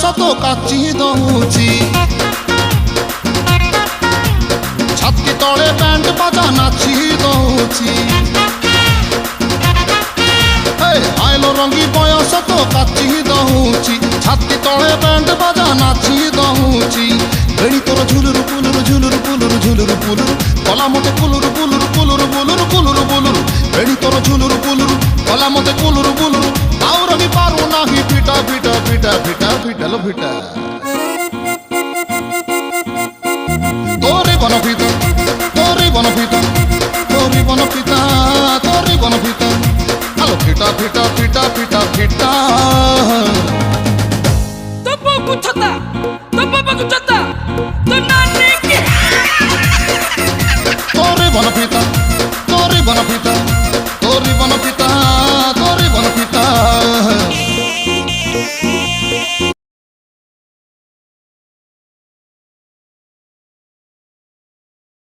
তো কাচি দউছি ছাতি তলে ব্যান্ড বাজা নাচি দউছি আইলো রঙ্গি বয়স তো কাচি দউছি ছাতি তলে ব্যান্ড বাজা নাচি দউছি বেড়ি তোর ঝুলুর পুলুর ঝুলুর পুলুর ঝুলুর পুলুর কলা মতে কুলুর পুলুর কুলুর বুলুর কুলুর বুলুর বেড়ি তোর ঝুলুর পুলুর কলা মতে কুলুর বুলুর তাও রবি পারু নাহি পিটা পিটা পিটা পিটা পিটালো পিটা তোরে বনপিতা তোরে বনপিতা তোরে বনপিতা তোরে বনপিতা আলো পিটা পিটা পিটা পিটা পিটা তো বাবু ছতা তো বাবু ছতা তো নানি কি তোরে বনপিতা